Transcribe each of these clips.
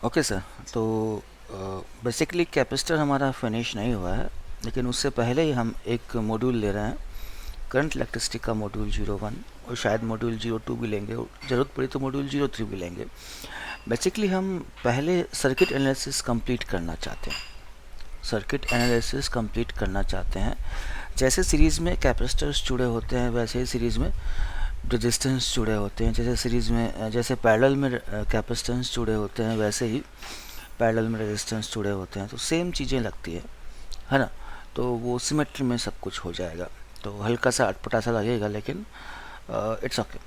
Okay sir. तो basically capacitor हमारा finish नहीं हुआ है, लेकिन उससे पहले ही हम एक मॉड्यूल ले रहे हैं, करंट इलेक्ट्रिसिटी का मॉड्यूल 01, और शायद मॉड्यूल 02 भी लेंगे, और ज़रूरत पड़ी तो मॉड्यूल 03 भी लेंगे। बेसिकली हम पहले सर्किट एनालिसिस कंप्लीट करना चाहते हैं। सर्किट एनालिसिस कंप्लीट करना चाहते हैं। जैसे सीरीज़ में कैपेसिटर्स जुड़े होते हैं, वैसे ही सीरीज़ में रेजिस्टेंस जुड़े होते हैं। जैसे सीरीज़ में, जैसे पैरेलल में कैपेसिटेंस जुड़े होते हैं, वैसे ही पैरेलल में रेजिस्टेंस जुड़े होते हैं। तो सेम चीज़ें लगती है ना। तो वो सिमेट्री में सब कुछ हो जाएगा। तो हल्का सा अटपटा सा लगेगा, लेकिन इट्स ओके,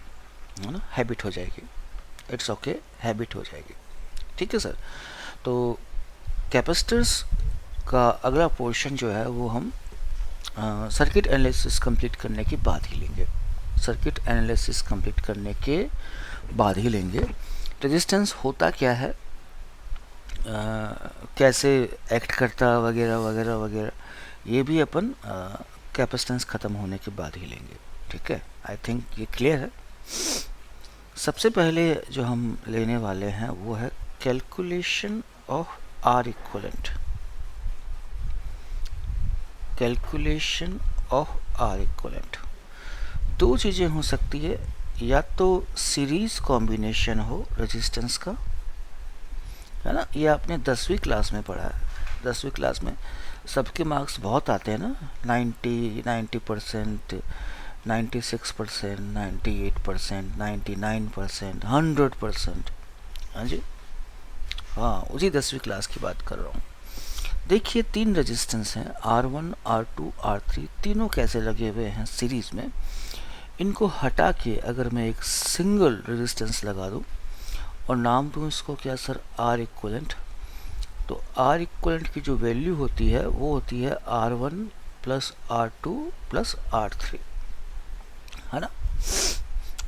है ना, हैबिट हो जाएगी। इट्स ओके, हैबिट हो जाएगी। ठीक है सर। तो कैपेसिटर्स का अगला पोर्शन जो है वो हम सर्किट एनालिसिस कंप्लीट करने के बाद ही लेंगे। सर्किट एनालिसिस कंप्लीट करने के बाद ही लेंगे। रेजिस्टेंस होता क्या है, कैसे एक्ट करता, वगैरह वगैरह वगैरह, ये भी अपन कैपेसिटेंस ख़त्म होने के बाद ही लेंगे। ठीक है, आई थिंक ये क्लियर है। सबसे पहले जो हम लेने वाले हैं वो है calculation of R equivalent. Calculation of R equivalent दो चीज़ें हो सकती है, या तो सीरीज कॉम्बिनेशन हो रेजिस्टेंस का, है ना। ये आपने 10वीं क्लास में पढ़ा है। 10वीं क्लास में सबके मार्क्स बहुत आते हैं ना, 90% 96%, 98%, 99%, 100%। हाँ जी, हाँ, उसी 10वीं क्लास की बात कर रहा हूँ। देखिए, तीन रेजिस्टेंस हैं, R1, R2, R3, तीनों कैसे लगे हुए हैं सीरीज में। इनको हटा के अगर मैं एक सिंगल रेजिस्टेंस लगा दूं और नाम दूं इसको क्या सर, आर इक्वलेंट, तो आर इक्वलेंट की जो वैल्यू होती है वो होती है R1 plus R2 plus R3, है ना।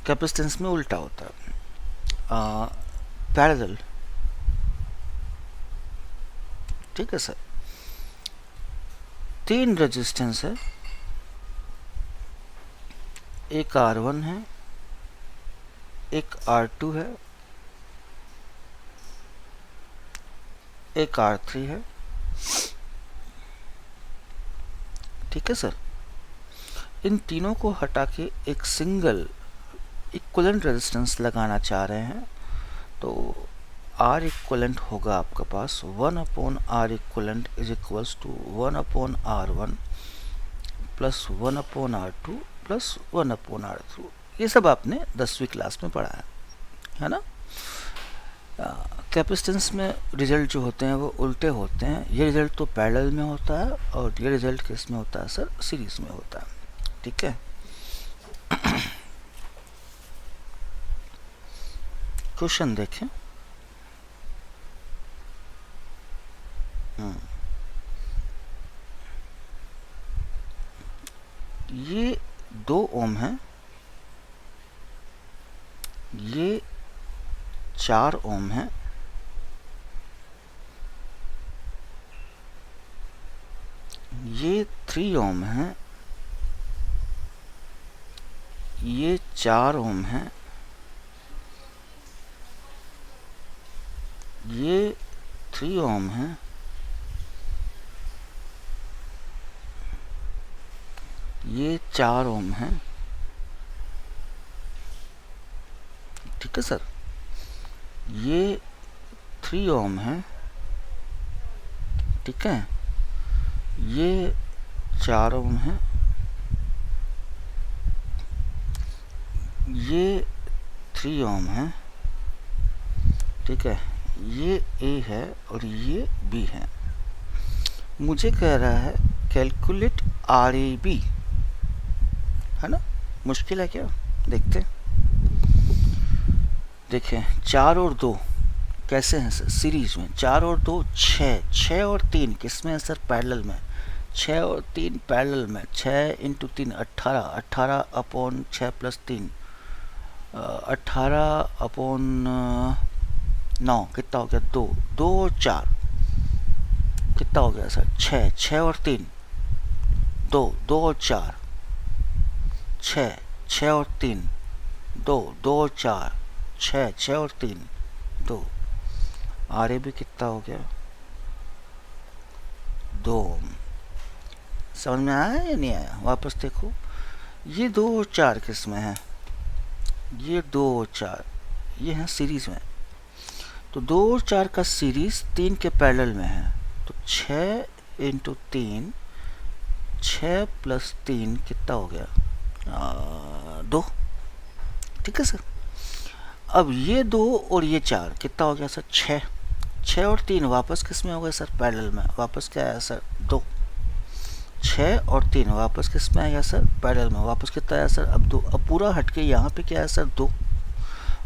कैपेसिटेंस में उल्टा होता है, पैरेलल। ठीक है सर। तीन रेजिस्टेंस है, एक R1 है, एक R2 है, एक R3 है। ठीक है सर। इन तीनों को हटा के एक सिंगल इक्वलेंट रेजिस्टेंस लगाना चाह रहे हैं, तो आर इक्वलेंट होगा आपके पास 1/R equivalent is equals to 1/R1 plus 1/R2 plus 1/R2। ये सब आपने 10वीं क्लास में पढ़ा है ना। कैपेसिटेंस में रिजल्ट जो होते हैं वो उल्टे होते हैं। ये रिजल्ट तो पैरेलल में होता है, और ये रिजल्ट किस में होता है सर, सीरीज में होता है। ठीक है। क्वेश्चन देखें। ये 2 ओम है, ये 4 ओम है, ये 3 ओम है, ये 4 ओम है, ये 3 ओम है, ये 4 ओम है। ठीक है सर। ये 3 ओम है। ठीक है। ये 4 ओम है, ये 3 ओम है। ठीक है। ये ए है और ये बी है। मुझे कह रहा है कैलकुलेट आर ए बी, है ना। मुश्किल है क्या, देखते हैं। देखें, 4 और 2 कैसे हैं सर सीरीज में, 4 और 2 6, 6 और 3 किस में है सर, पैरेलल में। 6 और 3 पैरेलल में, 6 इंटू 3 18, 18 अपॉन 6 प्लस 3 18 अपॉन 9, कितना हो गया, 2, 2 और 4 कितना हो गया सर, 6, 6 और 3 2, 2 और 4 6, 6 और 3 2, 2 और 4 6, 6 और 3 2, आर ए बी कितना हो गया, 2 ओम। समझ में आया या नहीं आया? वापस देखो, ये 2 और 4 किस में है, ये 2 और 4 ये हैं सीरीज में। तो 2 और 4 का सीरीज 3 के पैरेलल में है। तो 6 इंटू 3, 6 प्लस 3 कितना हो गया, 2। ठीक है सर। अब ये 2 और ये 4 कितना हो गया सर, 6। 6 और 3 वापस किस में हो गए सर, पैरेलल में। वापस क्या आया सर, 2। 6 और 3 वापस किस में आया सर, पैरेलल में। वापस कितना आया सर, अब 2। अब पूरा हटके यहाँ पे क्या है सर, 2।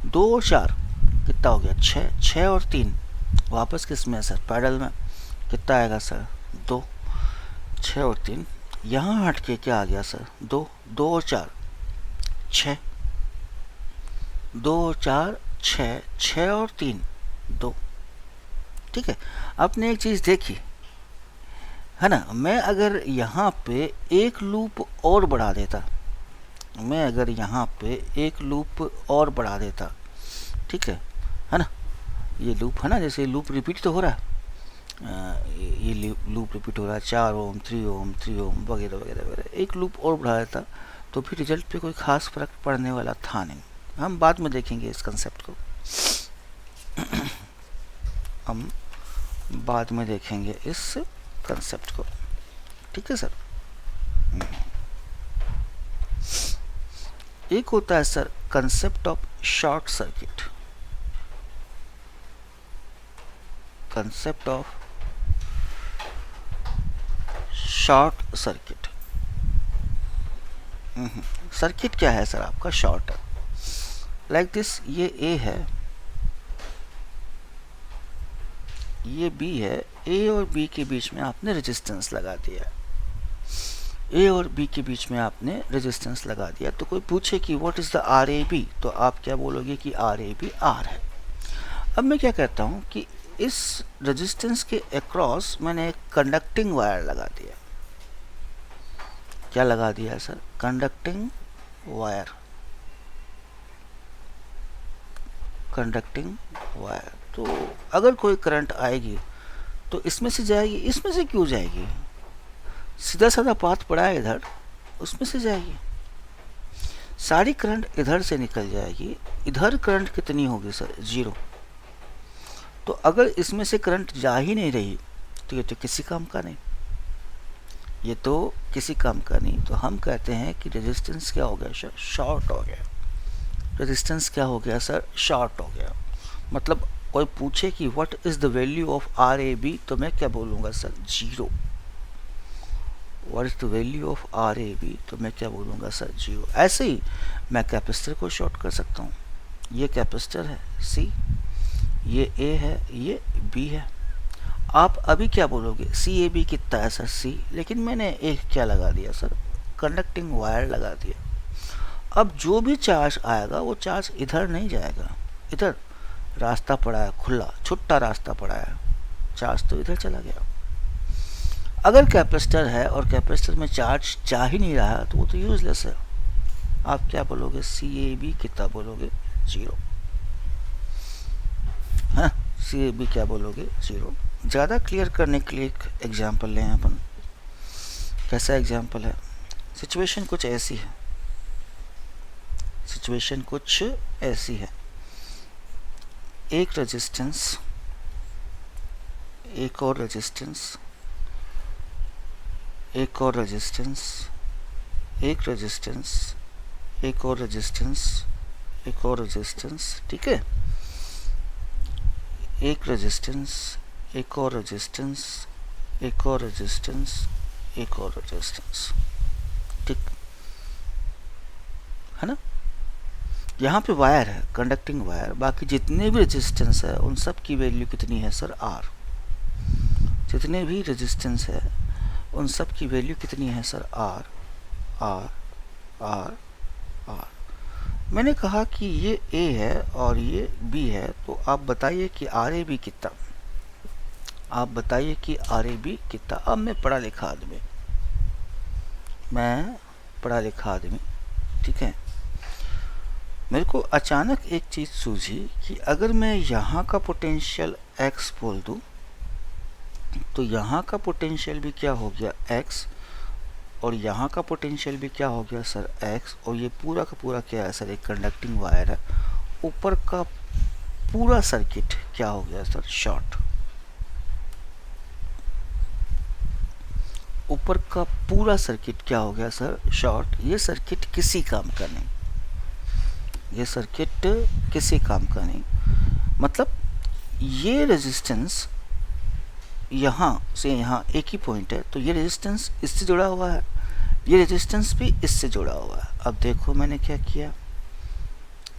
2 और 4 कितना हो गया, 6। 6 और 3 वापस किस में है सर, पैरेलल में। कितना आएगा सर, 2। 6 और 3 यहाँ हटके क्या आ गया सर, 2। 2 और 4 6। 2 और 4 6, 6 और 3 2। ठीक है। आपने एक चीज़ देखी है ना, मैं अगर यहाँ पे एक लूप और बढ़ा देता, मैं अगर यहाँ पे एक लूप और बढ़ा देता, ठीक है ना, ये लूप है ना, जैसे लूप रिपीट तो हो रहा है, ये लूप रिपीट हो रहा है, 4 ओम 3 ओम 3 ओम वगैरह वगैरह वगैरह। एक लूप और बढ़ा देता तो फिर रिजल्ट पे कोई खास फर्क पड़ने वाला था नहीं। हम बाद में देखेंगे इस कंसेप्ट को, हम बाद में देखेंगे इस कंसेप्ट को। ठीक है सर। एक होता है sir concept of short circuit, concept of short circuit. Circuit क्या है सर आपका, शॉर्ट है। लाइक दिस, ये ए है, ये बी है। ए और बी के बीच में आपने रेजिस्टेंस लगा दिया, ए और बी के बीच में आपने रेजिस्टेंस लगा दिया। तो कोई पूछे कि what is the R A B, तो आप क्या बोलोगे कि आर ए बी आर है। अब मैं क्या कहता हूँ कि इस रेजिस्टेंस के अक्रॉस मैंने एक कंडक्टिंग वायर लगा दिया। क्या लगा दिया है sir, conducting wire, conducting wire. तो अगर कोई करंट आएगी तो इसमें से जाएगी, इसमें से क्यों जाएगी, सीधा साधा पाथ पड़ा है इधर, उसमें से जाएगी। सारी करंट इधर से निकल जाएगी। इधर करंट कितनी होगी सर, 0। तो अगर इसमें से करंट जा ही नहीं रही तो ये तो किसी काम का नहीं, ये तो किसी काम का नहीं। तो हम कहते हैं कि रेजिस्टेंस क्या हो गया सर, शॉर्ट हो गया। रेजिस्टेंस क्या हो गया सर, शॉर्ट हो गया। मतलब कोई पूछे कि what is the value of R A B, तो मैं क्या बोलूँगा sir, 0। What is the value of R A B, तो मैं क्या बोलूँगा सर, 0। ऐसे ही मैं कैपेसिटर को शॉर्ट कर सकता हूँ। ये कैपेसिटर है सी, ये ए है, ये बी है। आप अभी क्या बोलोगे, सी ए बी कितना है सर, सी। लेकिन मैंने एक क्या लगा दिया सर, कंडक्टिंग वायर लगा दिया। अब जो भी चार्ज आएगा वो चार्ज इधर नहीं जाएगा, इधर रास्ता पड़ा है खुला, छुट्टा रास्ता पड़ा है, चार्ज तो इधर चला गया। अगर कैपेसिटर है और कैपेसिटर में चार्ज जा ही नहीं रहा तो वो तो यूजलेस है। आप क्या बोलोगे, सी ए बी कितना बोलोगे, 0। हाँ, सी ए बी क्या बोलोगे, 0। ज़्यादा क्लियर करने के लिए एक एग्जाम्पल लें अपन। कैसा एग्जाम्पल है, सिचुएशन कुछ ऐसी है, सिचुएशन कुछ ऐसी है। एक रेजिस्टेंस, एक और रेजिस्टेंस, एक और रेजिस्टेंस, एक रेजिस्टेंस, एक और रेजिस्टेंस, एक और रेजिस्टेंस। ठीक है, एक रेजिस्टेंस, एक और रेजिस्टेंस, एक और रेजिस्टेंस, एक और रेजिस्टेंस। ठीक है ना। यहाँ पे वायर है, कंडक्टिंग वायर। बाकी जितने भी रेजिस्टेंस है उन सब की वैल्यू कितनी है सर, आर। जितने भी रेजिस्टेंस है उन सब की वैल्यू कितनी है sir, R R R R. मैंने कहा कि ये ए है और ये बी है, तो आप बताइए कि आर ए बी कितना, आप बताइए कि आर ए बी कितना। अब मैं पढ़ा लिखा आदमी, मैं पढ़ा लिखा आदमी, ठीक है। मेरे को अचानक एक चीज़ सूझी कि अगर मैं यहाँ का पोटेंशियल x बोल दूँ तो यहाँ का पोटेंशियल भी क्या हो गया x, और यहाँ का पोटेंशियल भी क्या हो गया सर x, और ये पूरा का पूरा क्या है सर, एक कंडक्टिंग वायर है। ऊपर का पूरा सर्किट क्या हो गया सर, शॉर्ट। ऊपर का पूरा सर्किट क्या हो गया सर, शॉर्ट। ये सर्किट किसी काम का नहीं, ये सर्किट किसी काम का नहीं। मतलब ये रेजिस्टेंस यहाँ से यहाँ एक ही पॉइंट है, तो ये रेजिस्टेंस इससे जुड़ा हुआ है, ये रेजिस्टेंस भी इससे जुड़ा हुआ है। अब देखो मैंने क्या किया,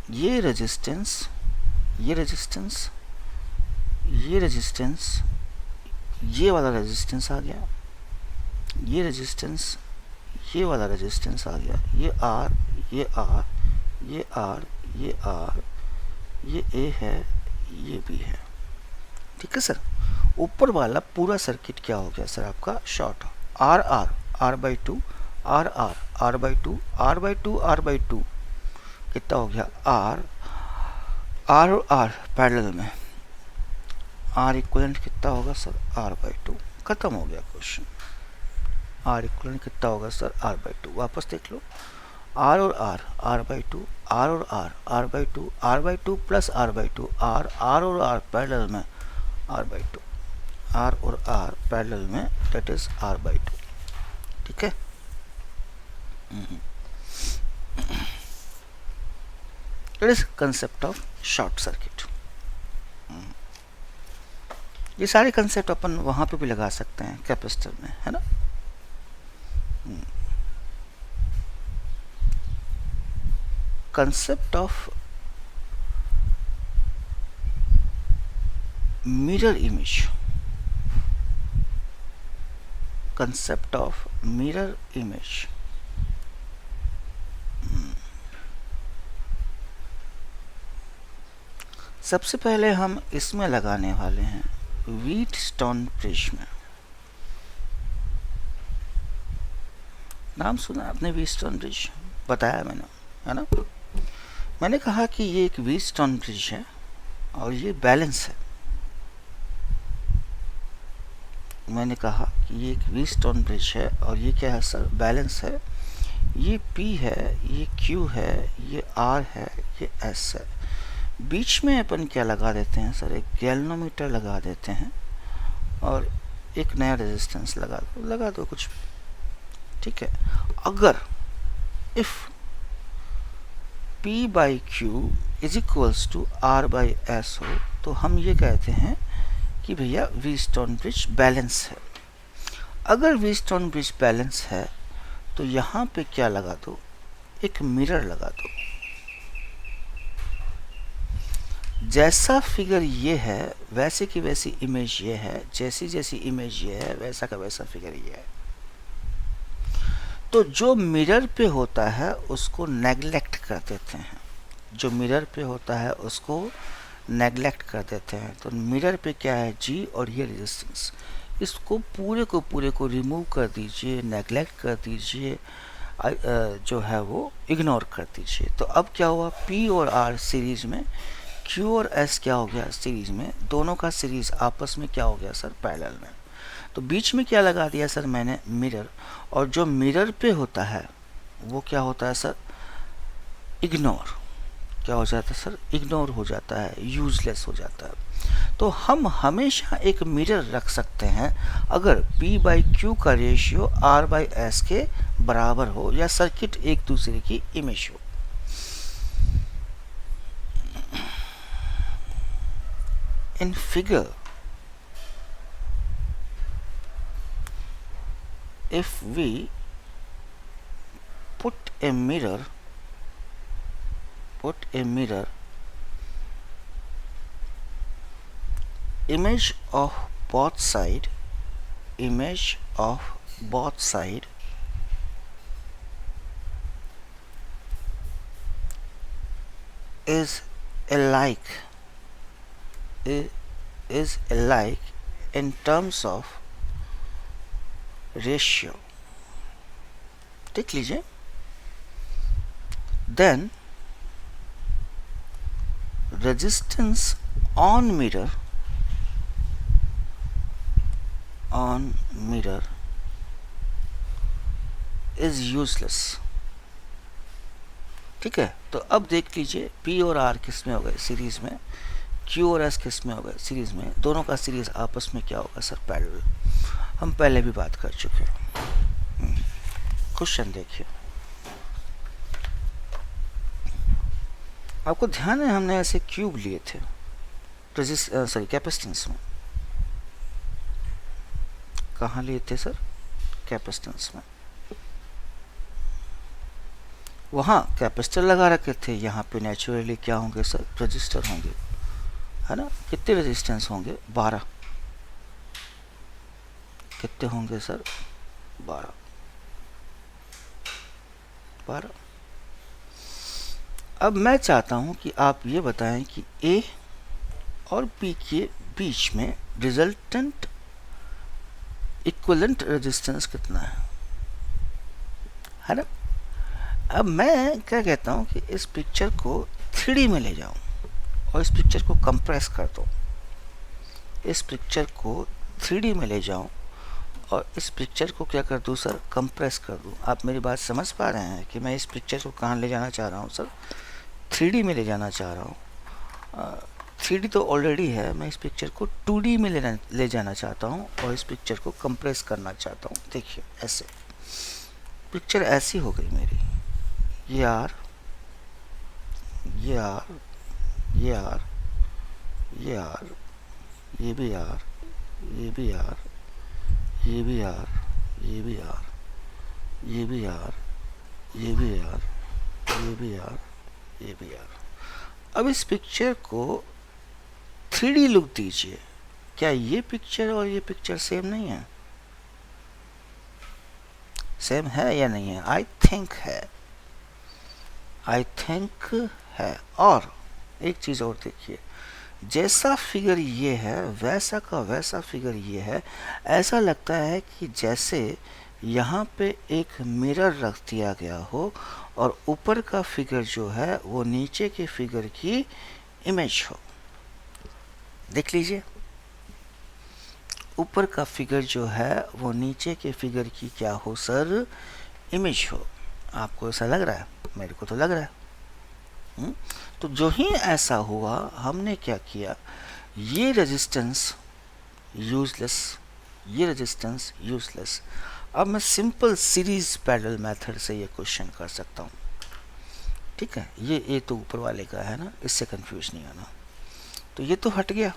ये रेजिस्टेंस, ये रेजिस्टेंस, ये रेजिस्टेंस, ये वाला रेजिस्टेंस आ गया, ये रेजिस्टेंस, ये वाला रेजिस्टेंस आ गया, ये आर, ये आर, ये आर, ये आर, ये ए है, ये भी है। ठीक है सर। ऊपर वाला पूरा सर्किट क्या हो गया सर आपका, short. R R, R by two, R R, R by two, R by two, R by two, कितना हो गया, आर आर और आर पैरेलल में, आर इक्वलेंट कितना होगा सर, आर बाई टू। खत्म हो गया क्वेश्चन। आर इक्वलेंट कितना होगा सर, आर बाई टू। वापस देख लो, आर और आर बाई टू, आर और R by two, R by two plus R by two, R और आर पैरेलल में, आर बाई टू, आर और आर पैरेलल में, that is R by two. ठीक है। It is concept of short circuit. ये सारे concept अपन वहां पे भी लगा सकते हैं कैपेसिटर में, है ना। Concept of mirror image, concept of mirror image. सबसे पहले हम इसमें लगाने वाले हैं व्हीटस्टोन प्रिज्म। नाम सुना आपने व्हीटस्टोन ब्रिज, बताया मैंने, है ना। मैंने कहा कि ये एक व्हीटस्टोन ब्रिज है और ये बैलेंस है। मैंने कहा कि ये एक व्हीटस्टोन ब्रिज है और ये क्या है सर, बैलेंस है। ये P है, ये Q है, ये R है, ये S है। बीच में अपन क्या लगा देते हैं सर, एक गैल्वेनोमीटर लगा देते हैं और एक नया रेजिस्टेंस लगा दो कुछ। ठीक है। अगर if P by Q is equals to R by S हो तो हम ये कहते हैं कि भैया व्हीटस्टोन ब्रिज बैलेंस है। अगर व्हीटस्टोन ब्रिज बैलेंस है तो यहाँ पे क्या लगा दो, एक मिरर लगा दो। जैसा फिगर ये है वैसे की वैसी इमेज ये है, जैसी जैसी इमेज ये है वैसा का वैसा फिगर ये है। तो जो मिरर पे होता है उसको नेग्लेक्ट कर देते हैं, जो मिरर पे होता है उसको नेग्लेक्ट कर देते हैं। तो मिरर पे क्या है G और ये रेजिस्टेंस, इसको पूरे को रिमूव कर दीजिए, नेग्लेक्ट कर दीजिए, जो है वो इग्नोर कर दीजिए। तो अब क्या हुआ, P और R सीरीज में, Q और S क्या हो गया सीरीज में, दोनों का सीरीज आपस में क्या हो गया सर, पैरेलल में। तो बीच में क्या लगा दिया सर मैंने, मिरर। और जो मिरर पे होता है वो क्या होता है सर, इग्नोर। क्या हो जाता है सर, इग्नोर हो जाता है, यूजलेस हो जाता है। तो हम हमेशा एक मिरर रख सकते हैं अगर P बाई Q का रेशियो R बाई S के बराबर हो या सर्किट एक दूसरे की इमेज हो। In figure if we put a mirror image of both side is alike in terms of ratio, देख लीजिए, then resistance on mirror is useless। ठीक है, तो अब देख लीजिए P और R किस में हो गए सीरीज में, Q और S किस में हो गए सीरीज में, दोनों का सीरीज आपस में क्या होगा सर, पैरेलल। हम पहले भी बात कर चुके हैं। क्वेश्चन देखिए, आपको ध्यान है हमने ऐसे क्यूब लिए थे कैपेसिटेंस में। कहाँ लिए थे सर, कैपेसिटेंस में। वहाँ कैपेसिटर लगा रखे थे, यहाँ पे नेचुरली क्या होंगे सर, रजिस्टर होंगे, है ना। कितने रेजिस्टेंस होंगे, 12। कितने होंगे सर, 12। अब मैं चाहता हूँ कि आप ये बताएं कि A और B के बीच में रिजल्टेंट इक्विवेलेंट रेजिस्टेंस कितना है ना। अब मैं क्या कहता हूँ कि इस पिक्चर को 3D में ले जाऊँ और इस पिक्चर को कंप्रेस कर दो। इस पिक्चर को 3D में ले जाऊँ और इस पिक्चर को क्या कर दूँ सर, कंप्रेस कर दूँ। आप मेरी बात समझ पा रहे हैं कि मैं इस पिक्चर को कहाँ ले जाना चाह रहा हूँ सर, 3D में ले जाना चाह रहा हूँ। 3D तो ऑलरेडी है, मैं इस पिक्चर को 2D में ले जाना चाहता हूँ और इस पिक्चर को कंप्रेस करना चाहता हूँ। देखिए ऐसे पिक्चर ऐसी हो गई मेरी, ये आर, ये आर, ये आर, ये आर, ये भी आर, ये भी आर, ये भी आर, ये भी आर, ये भी आर, ये भी आर, ये भी आर, ये भी आर। अब इस पिक्चर को 3D लुक दीजिए। क्या ये पिक्चर और ये पिक्चर सेम नहीं है, सेम है या नहीं है? आई थिंक है, आई थिंक है। और एक चीज़ और देखिए, जैसा फिगर ये है वैसा का वैसा फिगर ये है। ऐसा लगता है कि जैसे यहाँ पे एक मिरर रख दिया गया हो और ऊपर का फिगर जो है वो नीचे के फिगर की इमेज हो। देख लीजिए, ऊपर का फिगर जो है वो नीचे के फिगर की क्या हो सर, इमेज हो। आपको ऐसा लग रहा है? मेरे को तो लग रहा है। तो जो ही ऐसा हुआ, हमने क्या किया, ये रेजिस्टेंस यूजलेस, ये रेजिस्टेंस यूजलेस। अब मैं सिंपल सीरीज पैरेलल मेथड से ये क्वेश्चन कर सकता हूँ। ठीक है, ये तो ऊपर वाले का है ना, इससे कंफ्यूज नहीं होना। तो ये तो हट गया,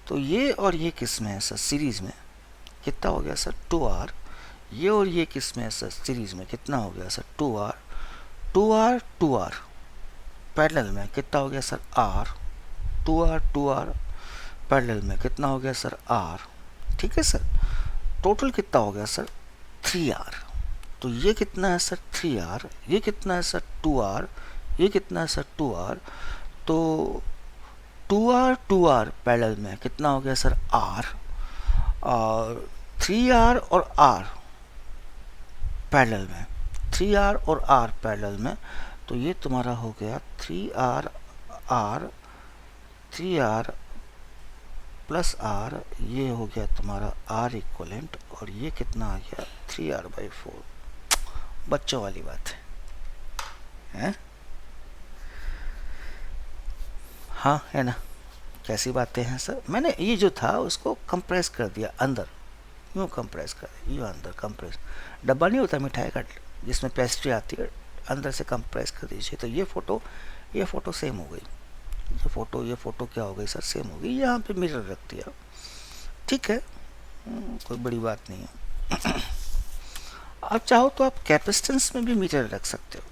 तो ये और ये किस में है सर, सीरीज में। कितना हो गया सर, 2R। ये और ये किस में है सर, सीरीज में। कितना हो गया sir, 2R, 2R, 2R। Parallel में कितना हो गया sir, R, 2R, 2R। Parallel में कितना हो गया सर, R। ठीक है सर, टोटल कितना हो गया सर, 3R। तो ये कितना है सर, 3R। ये कितना है सर, 2R। ये कितना है सर, 2R। तो 2R, 2R पैरेलल में कितना हो गया सर, R। और 3R और R पैरेलल में, 3R और R पैरेलल में। तो ये तुम्हारा हो गया 3R, R, 3R plus R। ये हो गया तुम्हारा R इक्वलेंट, और ये कितना आ गया, 3R/4। बच्चों वाली बात है? हाँ है ना, कैसी बातें हैं सर। मैंने ये जो था उसको कंप्रेस कर दिया अंदर, यूँ कंप्रेस कर, यूँ अंदर कंप्रेस। डब्बा नहीं होता मिठाई का जिसमें पेस्ट्री आती है, अंदर से कंप्रेस कर दीजिए। तो ये फ़ोटो सेम हो गई। ये फ़ोटो क्या हो गई सर, सेम हो गई। यहाँ पे मिरर रख दिया, ठीक है, कोई बड़ी बात नहीं है। आप चाहो तो आप कैपेसिटेंस में भी मिरर रख सकते हो,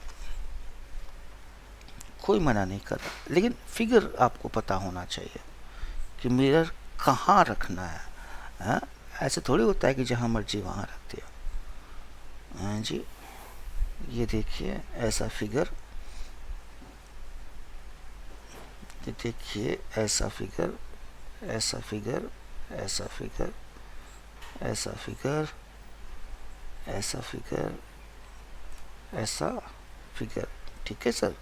कोई मना नहीं कर रहा, लेकिन फिगर आपको पता होना चाहिए कि मिरर कहाँ रखना है। हाँ, ऐसे थोड़ी होता है कि जहाँ मर्जी वहाँ रख दिया। हाँ जी, ये देखिए ऐसा फिगर, ये देखिए ऐसा फिगर, ऐसा फिगर, ऐसा फिगर, ऐसा फिगर, ऐसा फिगर, ऐसा फिगर। ठीक है सर,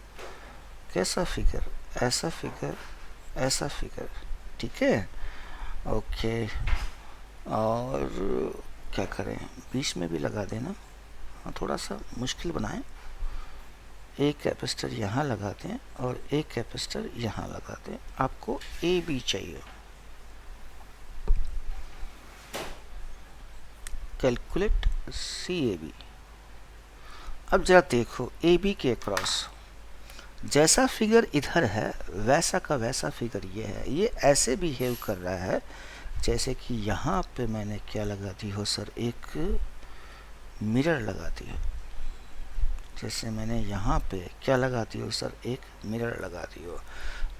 कैसा फिगर, ऐसा फिगर, ऐसा फिगर, ठीक है। ओके, और क्या करें, बीच में भी लगा देना, हाँ थोड़ा सा मुश्किल बनाएं। एक कैपेसिटर यहाँ लगा दें और एक कैपेसिटर यहाँ लगा दें। आपको ए बी चाहिए। Calculate C A B. अब जरा देखो ए बी के अक्रॉस जैसा फिगर इधर है वैसा का वैसा फिगर ये है। ये ऐसे बिहेव कर रहा है जैसे कि यहाँ पे मैंने क्या लगा दी हो सर, एक मिरर लगा दी हो। जैसे मैंने यहाँ पे क्या लगा दी हो सर, एक मिरर लगा दी हो।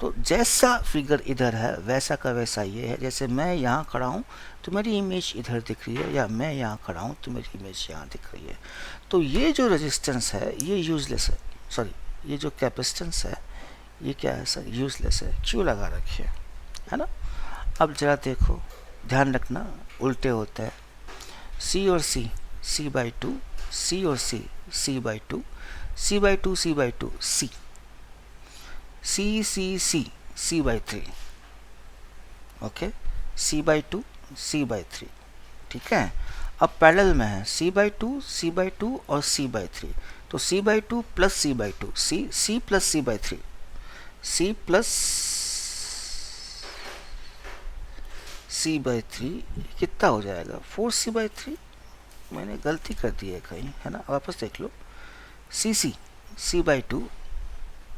तो जैसा फिगर इधर है वैसा का वैसा ये है। जैसे मैं यहाँ खड़ा हूँ तो मेरी इमेज इधर दिख रही है, या मैं यहाँ खड़ा हूँ तो मेरी इमेज यहाँ दिख रही है। तो ये जो रेजिस्टेंस है ये यूजलेस है, सॉरी ये जो कैपेसिटेंस है ये क्या है सर, यूजलेस है। क्यों लगा रखी है ना। अब जरा देखो, ध्यान रखना उल्टे होता है। सी और C, C by two, C और C, C by two, C by two, C by two, C, C C C, C by three. Okay, C by two, C by three, ठीक है। अब पैरेलल में है C by two, C by two और C by three. तो C by two plus C by two, C plus C by three, C plus C by three कितना हो जाएगा, फोर सी बाई थ्री। मैंने गलती कर दी है कहीं, है ना, वापस देख लो। C C, C by two,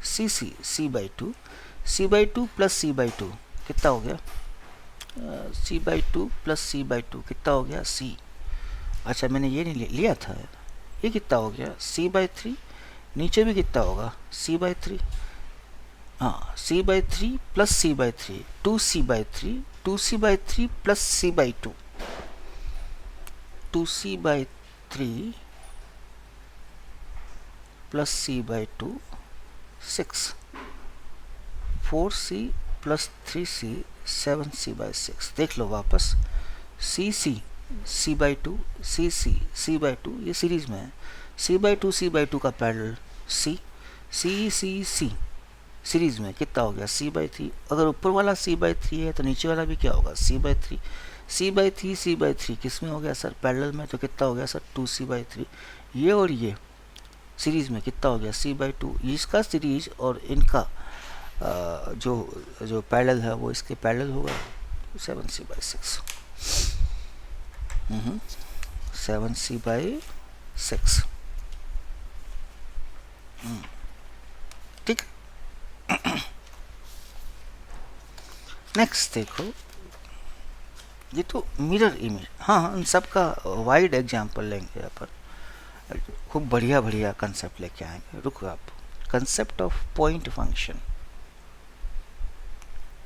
C C, C by two, C by two plus C by two कितना हो गया, C by two plus C by two कितना हो गया, सी। अच्छा मैंने ये नहीं लिया था, ये कितना हो गया, सी बाई थ्री। नीचे भी कितना होगा, सी बाई थ्री। हाँ, C by three plus C by three, two C by three, two C by three plus C by two, two C by three plus C by two, six, four C plus three C, seven C by six. देख लो वापस, C C, C by two, C C, C by two, ये series में है। C by two, C by two का parallel C, C C सी series में कितना हो गया, सी बाई थ्री। अगर ऊपर वाला सी बाई थ्री है तो नीचे वाला भी क्या होगा, C by three. C by three, C by three किस में हो गया सर, पैरेलल में। तो कितना हो गया sir, two C by three. ये और ये सीरीज में कितना हो गया, सी बाई टू। इसका सीरीज और इनका जो जो पैरेलल है वो इसके पैरेलल होगा, seven C by six, seven C by six, ठीक। नेक्स्ट देखो, ये तो मिरर इमेज, हाँ हाँ, इन सब का वाइड एग्जाम्पल लेंगे यहाँ पर, खूब बढ़िया बढ़िया कंसेप्ट लेके आएंगे। रुको आप, concept of point function,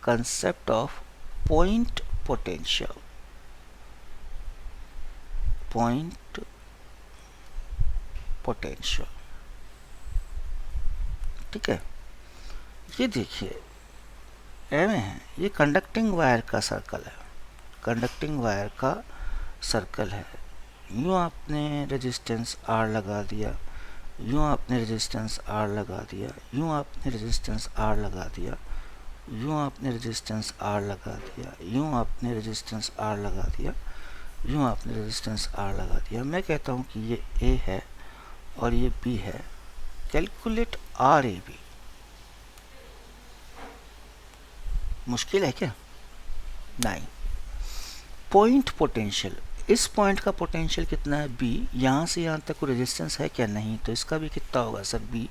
concept of point potential, point potential, ठीक है। ये देखिए एम है, ये कंडक्टिंग वायर का सर्कल है, कंडक्टिंग वायर का सर्कल है। यूँ आपने रेजिस्टेंस R लगा दिया, यूँ आपने रेजिस्टेंस R लगा दिया, यूँ आपने रेजिस्टेंस R लगा दिया, यूँ आपने रेजिस्टेंस R लगा दिया, यूँ आपने रेजिस्टेंस R लगा दिया, यूँ आपने रेजिस्टेंस R लगा दिया। मैं कहता हूँ कि ये A है और ये B है। Calculate R A B. मुश्किल है क्या, नहीं। पॉइंट पोटेंशियल, इस पॉइंट का पोटेंशियल कितना है, बी। यहाँ से यहाँ तक कोई रेजिस्टेंस है क्या, नहीं। तो इसका भी कितना होगा सर, बी।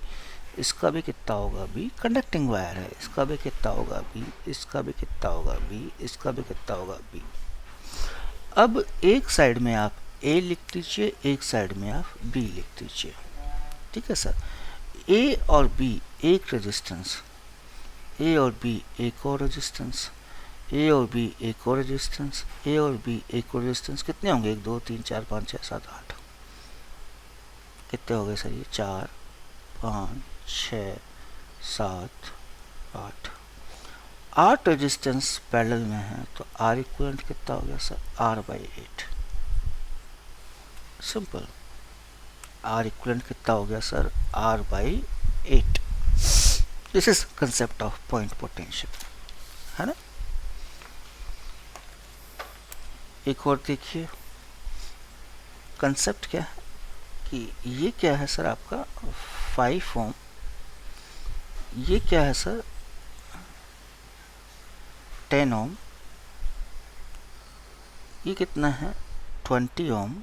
इसका भी कितना होगा, बी। कंडक्टिंग वायर है, इसका भी कितना होगा, बी। इसका भी कितना होगा, बी। इसका भी कितना होगा, बी। अब एक साइड में आप ए लिख दीजिए, एक साइड में आप बी लिख दीजिए, ठीक है सर। ए और बी एक रेजिस्टेंस, ए और बी एक और रेजिस्टेंस, ए और बी एक और रेजिस्टेंस, ए और बी एक और रेजिस्टेंस। कितने होंगे, एक दो तीन चार पाँच छः सात आठ, कितने हो गए सर ये, चार पाँच छः सात आठ, आठ रेजिस्टेंस पैरेलल में है। तो आर इक्वलेंट कितना हो गया sir, R by eight. Simple, R equivalent कितना हो गया sir, R by eight. This is concept of point potential, है ना। एक और देखिए, कंसेप्ट क्या है कि ये क्या है सर आपका 5 ओम, ये क्या है सर 10 ओम, ये कितना है 20 ओम,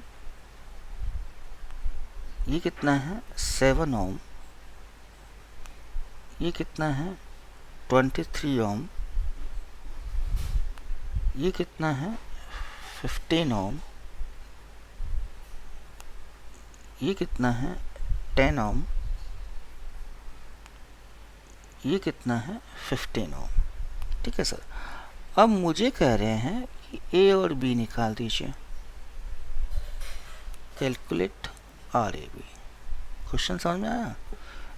ये कितना है 7 ओम, ये कितना है 23 ओम, ये कितना है 15 ओम, ये कितना है 10 ओम, ये कितना है 15 ओम। ठीक है सर। अब मुझे कह रहे हैं कि ए और बी निकाल दीजिए, calculate R A B. Question समझ में आया।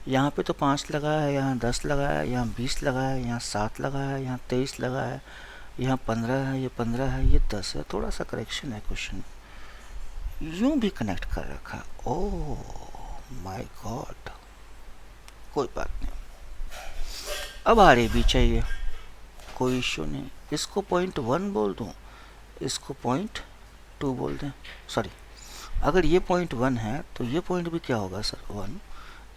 यहाँ पे तो 5 लगा है, यहाँ 10 लगा है, यहाँ 20 लगा है, यहाँ 7 लगा है, यहाँ 23 लगा है, यहाँ 15 है, ये 15 है, ये 10 है। थोड़ा सा करेक्शन है क्वेश्चन, यूं भी कनेक्ट कर रखा। ओह माय गॉड, कोई बात नहीं। अब आर ए बी चाहिए, कोई इश्यू नहीं। इसको 0.1 बोल दूँ, इसको 0.2 बोल दें। सॉरी, अगर ये 0.1 है तो ये पॉइंट भी क्या होगा सर 1,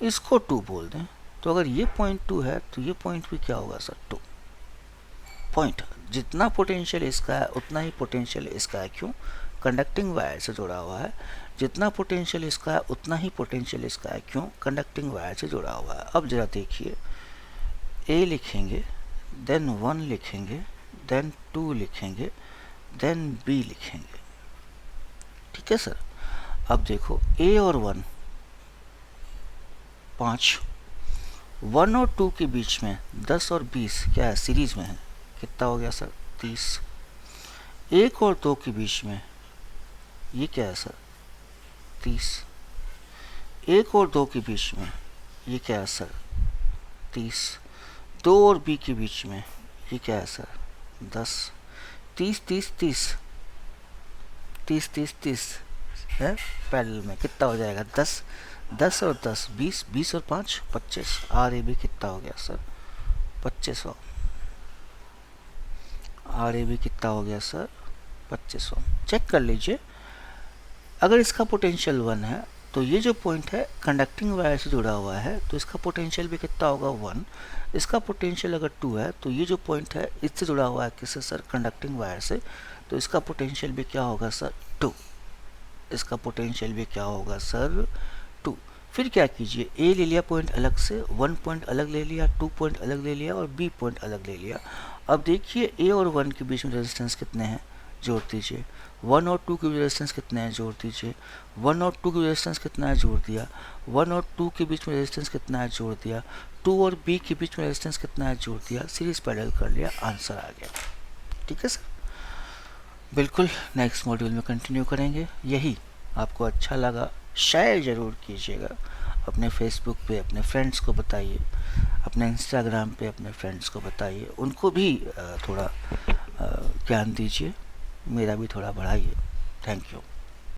इसको 2 बोल दें। तो अगर ये 0.2 है तो ये पॉइंट भी क्या होगा सर 2 पॉइंट। जितना पोटेंशियल इसका है उतना ही पोटेंशियल इसका है। क्यों? कंडक्टिंग वायर से जुड़ा हुआ है। जितना पोटेंशियल इसका है उतना ही पोटेंशियल इसका है। क्यों? कंडक्टिंग वायर से जुड़ा हुआ है। अब जरा देखिए, ए लिखेंगे, देन 1 लिखेंगे, देन 2 लिखेंगे, देन बी लिखेंगे। ठीक है सर। अब देखो ए और 1 5, 1 और 2 के बीच में 10 और 20 क्या है सीरीज में है। कितना हो गया सर 30। 1 और 2 के बीच में ये क्या है सर 30। 1 और 2 के बीच में ये क्या है सर 30। 2 और बी के बीच में ये क्या है सर 10। 30 30 30 30 30 30 है पैरेलल में। कितना हो जाएगा 10 10 और 10 20, 20 और 5 25। आर ए बी कितना हो गया सर 2500। आर ए बी कितना हो गया सर 2500। चेक कर लीजिए, अगर इसका पोटेंशियल 1 है तो ये जो पॉइंट है कंडक्टिंग वायर से जुड़ा हुआ है तो इसका पोटेंशियल भी कितना होगा 1। इसका पोटेंशियल अगर 2 है तो ये जो पॉइंट है इससे जुड़ा हुआ है किससे सर कंडक्टिंग वायर से, तो इसका पोटेंशियल भी क्या होगा सर 2। इसका पोटेंशियल भी क्या होगा सर 2। फिर क्या कीजिए, ए ले लिया पॉइंट अलग से, 1 पॉइंट अलग ले लिया, 2 पॉइंट अलग ले लिया और बी पॉइंट अलग ले लिया। अब देखिए ए और 1 के बीच में रेजिस्टेंस कितने हैं जोड़ दीजिए। 1 और 2 के रेजिस्टेंस कितने हैं जोड़ दीजिए। 1 और 2 के रेजिस्टेंस कितना है जोड़ दिया। 1 और 2 के बीच में रेजिस्टेंस कितना है जोड़ दिया। 2 और बी के बीच में रेजिस्टेंस कितना है जोड़ दिया। सीरीज पैरेलल कर लिया, आंसर आ गया। ठीक है सर, बिल्कुल नेक्स्ट मॉड्यूल में कंटिन्यू करेंगे। यही आपको अच्छा लगा शेयर ज़रूर कीजिएगा, अपने फेसबुक पे अपने फ्रेंड्स को बताइए, अपने इंस्टाग्राम पे अपने फ्रेंड्स को बताइए, उनको भी थोड़ा ज्ञान दीजिए, मेरा भी थोड़ा बढ़ाइए। Thank you.